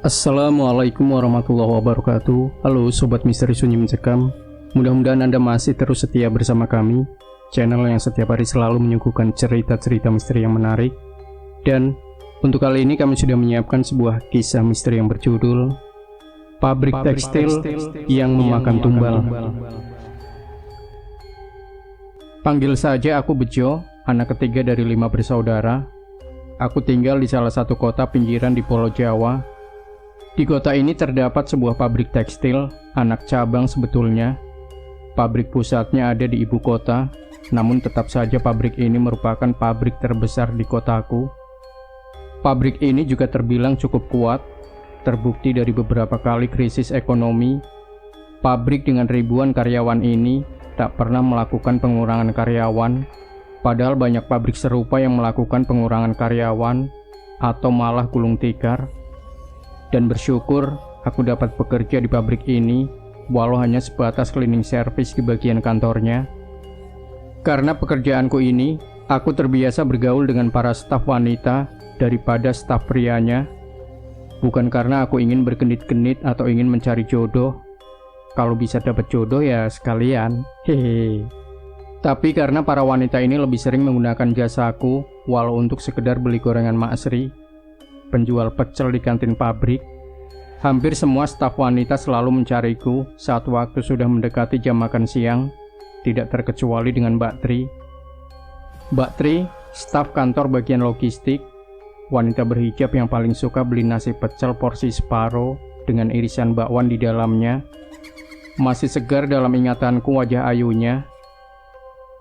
Assalamualaikum warahmatullahi wabarakatuh. Halo Sobat Misteri Sunyi Mencekam. Mudah-mudahan Anda masih terus setia bersama kami, channel yang setiap hari selalu menyuguhkan cerita-cerita misteri yang menarik. Dan untuk kali ini kami sudah menyiapkan sebuah kisah misteri yang berjudul Pabrik Tekstil yang Memakan Tumbal. Panggil saja aku Bejo, anak ketiga dari 5 bersaudara. Aku tinggal di salah satu kota pinggiran di Pulau Jawa. Di kota ini terdapat sebuah pabrik tekstil, anak cabang sebetulnya. Pabrik pusatnya ada di ibu kota, namun tetap saja pabrik ini merupakan pabrik terbesar di kotaku. Pabrik ini juga terbilang cukup kuat, terbukti dari beberapa kali krisis ekonomi. Pabrik dengan ribuan karyawan ini tak pernah melakukan pengurangan karyawan, padahal banyak pabrik serupa yang melakukan pengurangan karyawan atau malah gulung tikar. Dan bersyukur aku dapat bekerja di pabrik ini, walau hanya sebatas cleaning service di bagian kantornya. Karena pekerjaanku ini, aku terbiasa bergaul dengan para staf wanita daripada staf prianya. Bukan karena aku ingin bergenit-genit atau ingin mencari jodoh. Kalau bisa dapat jodoh ya sekalian, hehe. Tapi karena para wanita ini lebih sering menggunakan jasaku, walau untuk sekedar beli gorengan Mak Sri, penjual pecel di kantin pabrik. Hampir semua staf wanita selalu mencariku saat waktu sudah mendekati jam makan siang, tidak terkecuali dengan Mbak Tri. Mbak Tri, staf kantor bagian logistik, wanita berhijab yang paling suka beli nasi pecel porsi separuh dengan irisan bakwan di dalamnya. Masih segar dalam ingatanku wajah ayunya,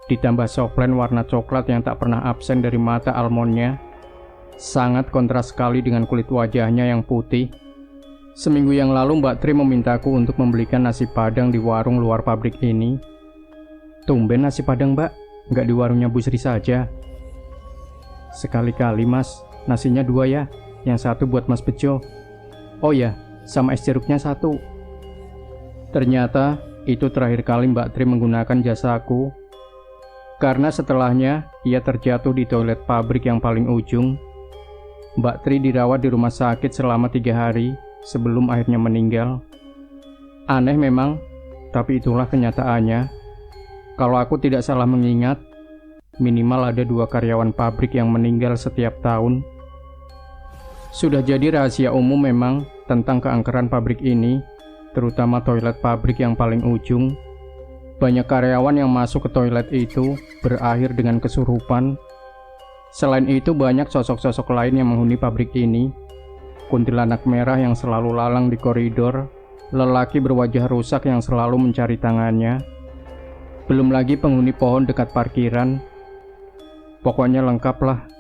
ditambah soplen warna coklat yang tak pernah absen dari mata almondnya. Sangat kontras sekali dengan kulit wajahnya yang putih. Seminggu yang lalu Mbak Tri memintaku untuk membelikan nasi padang di warung luar pabrik ini. Tumben nasi padang Mbak, nggak di warungnya Bu Sri saja. Sekali-kali Mas, nasinya 2 ya, yang satu buat Mas Bejo. Oh ya, sama es jeruknya 1. Ternyata itu terakhir kali Mbak Tri menggunakan jasaku, karena setelahnya ia terjatuh di toilet pabrik yang paling ujung. Mbak Tri dirawat di rumah sakit selama 3 hari sebelum akhirnya meninggal. Aneh memang, tapi itulah kenyataannya. Kalau aku tidak salah mengingat, minimal ada 2 karyawan pabrik yang meninggal setiap tahun. Sudah jadi rahasia umum memang tentang keangkeran pabrik ini, terutama toilet pabrik yang paling ujung. Banyak karyawan yang masuk ke toilet itu berakhir dengan kesurupan. Selain itu banyak sosok-sosok lain yang menghuni pabrik ini. Kuntilanak merah yang selalu lalang di koridor, lelaki berwajah rusak yang selalu mencari tangannya. Belum lagi penghuni pohon dekat parkiran. Pokoknya lengkap lah,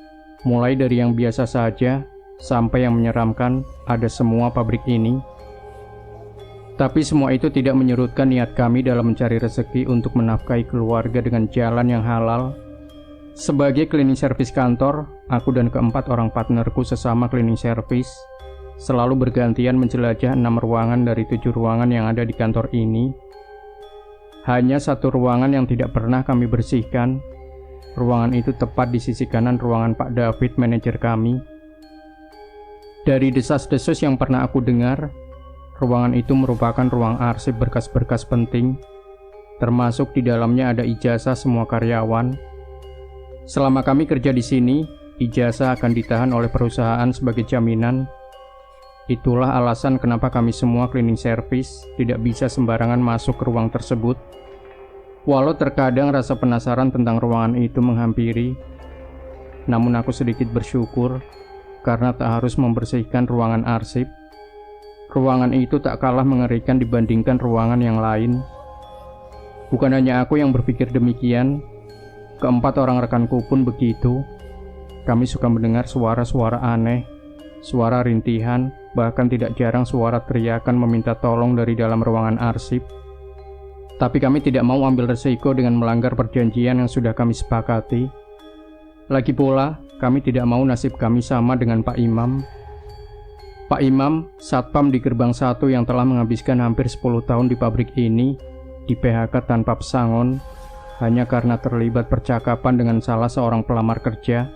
mulai dari yang biasa saja sampai yang menyeramkan, ada semua pabrik ini. Tapi semua itu tidak menyurutkan niat kami dalam mencari rezeki untuk menafkahi keluarga dengan jalan yang halal. Sebagai cleaning service kantor, aku dan keempat orang partnerku sesama cleaning service selalu bergantian menjelajah 6 ruangan dari 7 ruangan yang ada di kantor ini. Hanya 1 ruangan yang tidak pernah kami bersihkan. Ruangan itu tepat di sisi kanan ruangan Pak David, manajer kami. Dari desas-desus yang pernah aku dengar, ruangan itu merupakan ruang arsip berkas-berkas penting, termasuk di dalamnya ada ijazah semua karyawan. Selama kami kerja di sini, ijazah akan ditahan oleh perusahaan sebagai jaminan. Itulah alasan kenapa kami semua cleaning service tidak bisa sembarangan masuk ke ruang tersebut. Walau terkadang rasa penasaran tentang ruangan itu menghampiri, namun aku sedikit bersyukur karena tak harus membersihkan ruangan arsip. Ruangan itu tak kalah mengerikan dibandingkan ruangan yang lain. Bukan hanya aku yang berpikir demikian, keempat orang rekanku pun begitu. Kami suka mendengar suara-suara aneh, suara rintihan, bahkan tidak jarang suara teriakan meminta tolong dari dalam ruangan arsip. Tapi kami tidak mau ambil resiko dengan melanggar perjanjian yang sudah kami sepakati. Lagi pula, kami tidak mau nasib kami sama dengan Pak Imam. Pak Imam, satpam di gerbang 1 yang telah menghabiskan hampir 10 tahun di pabrik ini, di PHK tanpa pesangon, hanya karena terlibat percakapan dengan salah seorang pelamar kerja.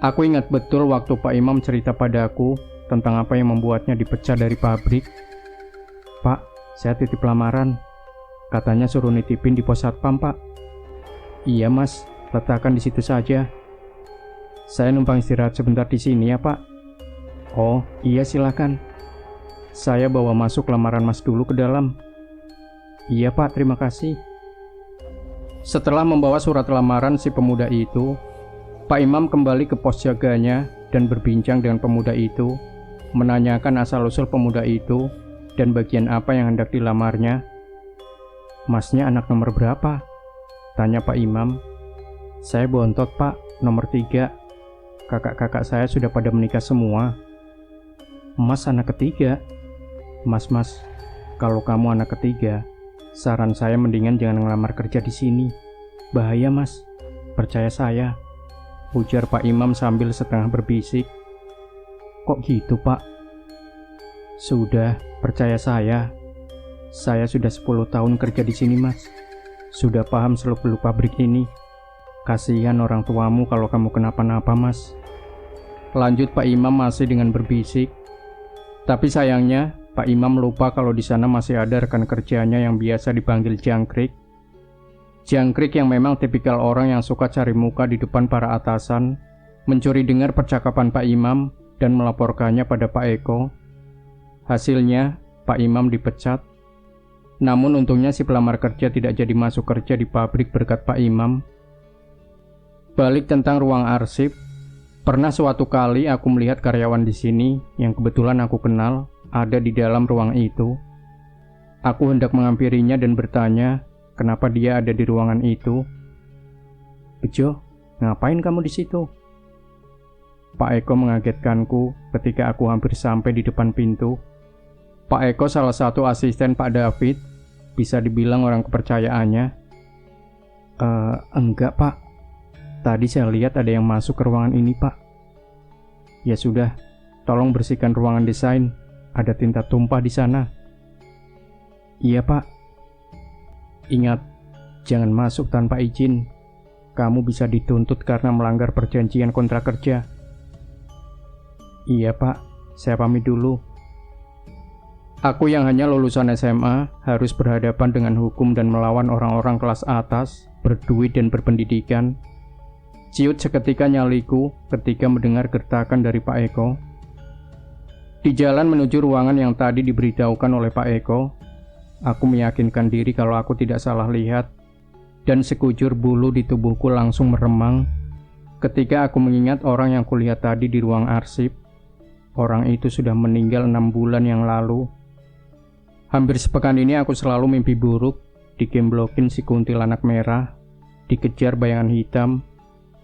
Aku ingat betul waktu Pak Imam cerita padaku tentang apa yang membuatnya dipecat dari pabrik. Pak, saya titip lamaran. Katanya suruh nitipin di pos satpam, Pak. Iya, Mas. Letakkan di situ saja. Saya numpang istirahat sebentar di sini ya, Pak. Oh, iya silakan. Saya bawa masuk lamaran Mas dulu ke dalam. Iya, Pak, terima kasih. Setelah membawa surat lamaran si pemuda itu, Pak Imam kembali ke pos jaganya dan berbincang dengan pemuda itu, menanyakan asal-usul pemuda itu dan bagian apa yang hendak dilamarnya. Masnya anak nomor berapa? Tanya Pak Imam. Saya bontot, Pak, nomor 3. Kakak-kakak saya sudah pada menikah semua. Mas anak ketiga. Mas, kalau kamu anak ketiga, saran saya mendingan jangan ngelamar kerja di sini. Bahaya, Mas. Percaya saya. Ujar Pak Imam sambil setengah berbisik. Kok gitu, Pak? Sudah, percaya saya. Saya sudah 10 tahun kerja di sini, Mas. Sudah paham seluk-beluk pabrik ini. Kasihan orang tuamu kalau kamu kenapa-napa, Mas. Lanjut Pak Imam masih dengan berbisik. Tapi sayangnya, Pak Imam lupa kalau di sana masih ada rekan kerjanya yang biasa dipanggil Jangkrik. Jangkrik yang memang tipikal orang yang suka cari muka di depan para atasan, mencuri dengar percakapan Pak Imam dan melaporkannya pada Pak Eko. Hasilnya, Pak Imam dipecat. Namun untungnya si pelamar kerja tidak jadi masuk kerja di pabrik berkat Pak Imam. Balik tentang ruang arsip, pernah suatu kali aku melihat karyawan di sini yang kebetulan aku kenal ada di dalam ruang itu. Aku hendak menghampirinya dan bertanya kenapa dia ada di ruangan itu. Bejo, ngapain kamu di situ? Pak Eko mengagetkanku ketika aku hampir sampai di depan pintu. Pak Eko salah satu asisten Pak David, bisa dibilang orang kepercayaannya. Enggak, Pak. Tadi saya lihat ada yang masuk ke ruangan ini, Pak. Ya sudah, tolong bersihkan ruangan desain. Ada tinta tumpah di sana. Iya, Pak. Ingat, jangan masuk tanpa izin. Kamu bisa dituntut karena melanggar perjanjian kontrak kerja. Iya, Pak. Saya pamit dulu. Aku yang hanya lulusan SMA harus berhadapan dengan hukum dan melawan orang-orang kelas atas, berduit dan berpendidikan. Ciut seketika nyaliku ketika mendengar gertakan dari Pak Eko. Di jalan menuju ruangan yang tadi diberitahukan oleh Pak Eko, aku meyakinkan diri kalau aku tidak salah lihat, dan sekujur bulu di tubuhku langsung meremang ketika aku mengingat orang yang kulihat tadi di ruang arsip. Orang itu sudah meninggal 6 bulan yang lalu. Hampir sepekan ini aku selalu mimpi buruk, digemblokin si kuntilanak merah, dikejar bayangan hitam,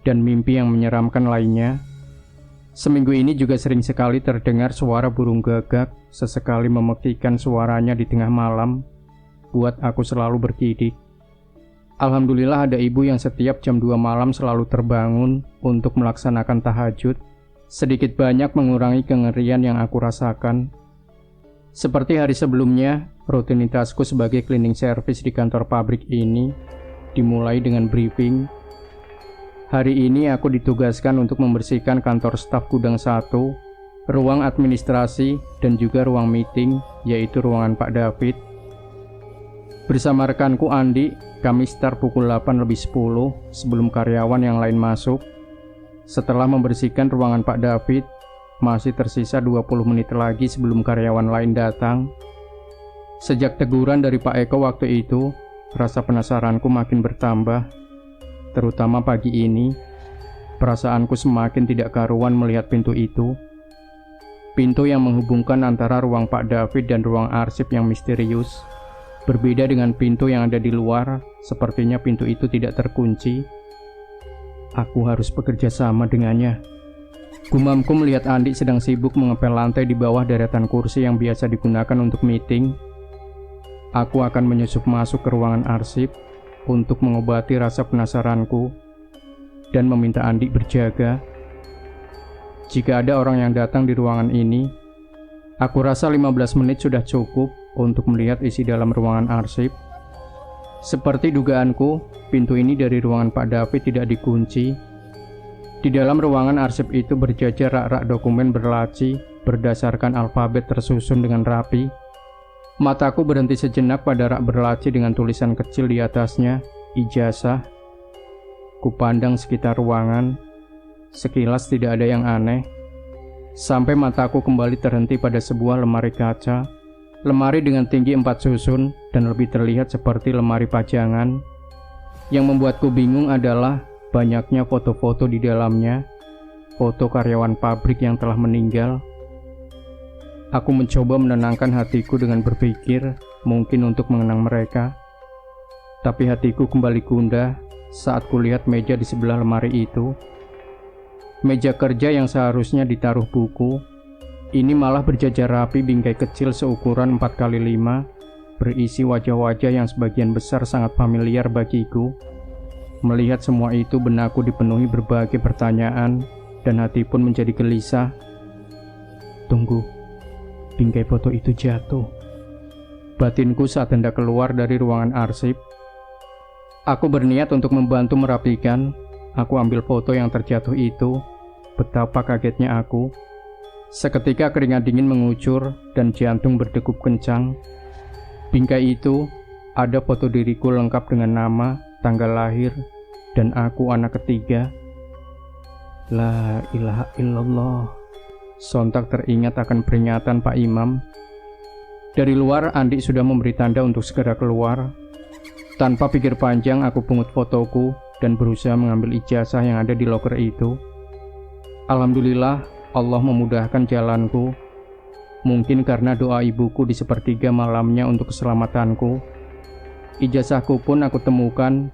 dan mimpi yang menyeramkan lainnya. Seminggu ini juga sering sekali terdengar suara burung gagak, sesekali memekikkan suaranya di tengah malam, buat aku selalu bergidik. Alhamdulillah ada ibu yang setiap jam 2 malam selalu terbangun untuk melaksanakan tahajud, sedikit banyak mengurangi kengerian yang aku rasakan. Seperti hari sebelumnya, rutinitasku sebagai cleaning service di kantor pabrik ini dimulai dengan briefing. Hari ini aku ditugaskan untuk membersihkan kantor staf gudang 1, ruang administrasi, dan juga ruang meeting, yaitu ruangan Pak David. Bersama rekanku Andi, kami start pukul 8:10 sebelum karyawan yang lain masuk. Setelah membersihkan ruangan Pak David, masih tersisa 20 menit lagi sebelum karyawan lain datang. Sejak teguran dari Pak Eko waktu itu, rasa penasaranku makin bertambah. Terutama pagi ini, perasaanku semakin tidak karuan melihat pintu itu. Pintu yang menghubungkan antara ruang Pak David dan ruang arsip yang misterius. Berbeda dengan pintu yang ada di luar, sepertinya pintu itu tidak terkunci. Aku harus bekerja sama dengannya. Gumamku melihat Andi sedang sibuk mengepel lantai di bawah deretan kursi yang biasa digunakan untuk meeting. Aku akan menyusup masuk ke ruangan arsip untuk mengobati rasa penasaranku dan meminta Andi berjaga. Jika ada orang yang datang di ruangan ini, aku rasa 15 menit sudah cukup untuk melihat isi dalam ruangan arsip. Seperti dugaanku, pintu ini dari ruangan Pak David tidak dikunci. Di dalam ruangan arsip itu berjajar rak-rak dokumen berlaci berdasarkan alfabet tersusun dengan rapi. Mataku berhenti sejenak pada rak berlaci dengan tulisan kecil di atasnya, ijazah. Kupandang sekitar ruangan, sekilas tidak ada yang aneh, sampai mataku kembali terhenti pada sebuah lemari kaca. Lemari dengan tinggi 4 susun dan lebih terlihat seperti lemari pajangan. Yang membuatku bingung adalah banyaknya foto-foto di dalamnya, foto karyawan pabrik yang telah meninggal. Aku mencoba menenangkan hatiku dengan berpikir mungkin untuk mengenang mereka. Tapi hatiku kembali gundah saat kulihat meja di sebelah lemari itu. Meja kerja yang seharusnya ditaruh buku, ini malah berjajar rapi bingkai kecil seukuran 4x5, berisi wajah-wajah yang sebagian besar sangat familiar bagiku. Melihat semua itu, benakku dipenuhi berbagai pertanyaan dan hati pun menjadi gelisah. Tunggu, bingkai foto itu jatuh. Batinku saat hendak keluar dari ruangan arsip. Aku berniat untuk membantu merapikan. Aku ambil foto yang terjatuh itu. Betapa kagetnya aku. Seketika keringat dingin mengucur dan jantung berdegup kencang. Bingkai itu ada foto diriku lengkap dengan nama, tanggal lahir, dan aku anak ketiga. La ilaha illallah. Sontak teringat akan peringatan Pak Imam. Dari luar, Andi sudah memberi tanda untuk segera keluar. Tanpa pikir panjang, aku pungut fotoku dan berusaha mengambil ijazah yang ada di loker itu. Alhamdulillah, Allah memudahkan jalanku. Mungkin karena doa ibuku di sepertiga malamnya untuk keselamatanku. Ijazahku pun aku temukan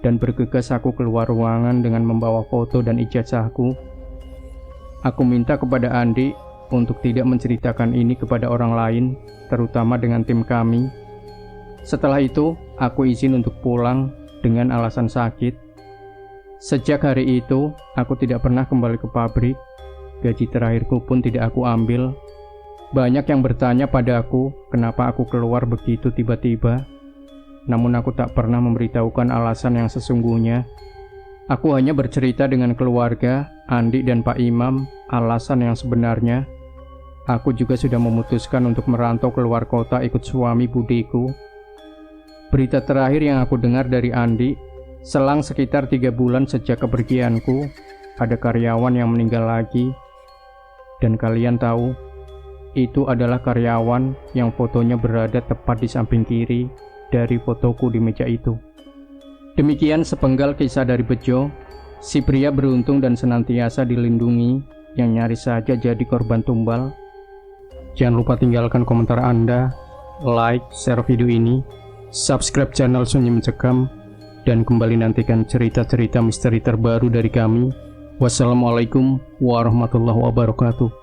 dan bergegas aku keluar ruangan dengan membawa foto dan ijazahku. Aku minta kepada Andi untuk tidak menceritakan ini kepada orang lain, terutama dengan tim kami. Setelah itu, aku izin untuk pulang dengan alasan sakit. Sejak hari itu, aku tidak pernah kembali ke pabrik. Gaji terakhirku pun tidak aku ambil. Banyak yang bertanya padaku kenapa aku keluar begitu tiba-tiba. Namun aku tak pernah memberitahukan alasan yang sesungguhnya. Aku hanya bercerita dengan keluarga, Andi dan Pak Imam, alasan yang sebenarnya. Aku juga sudah memutuskan untuk merantau keluar kota ikut suami budiku. Berita terakhir yang aku dengar dari Andi, selang sekitar 3 bulan sejak kepergianku, ada karyawan yang meninggal lagi. Dan kalian tahu, itu adalah karyawan yang fotonya berada tepat di samping kiri dari fotoku di meja itu. Demikian sepenggal kisah dari Bejo, si pria beruntung dan senantiasa dilindungi yang nyaris saja jadi korban tumbal. Jangan lupa tinggalkan komentar Anda, like, share video ini, subscribe channel Sunyi Mencekam, dan kembali nantikan cerita-cerita misteri terbaru dari kami. Wassalamualaikum warahmatullahi wabarakatuh.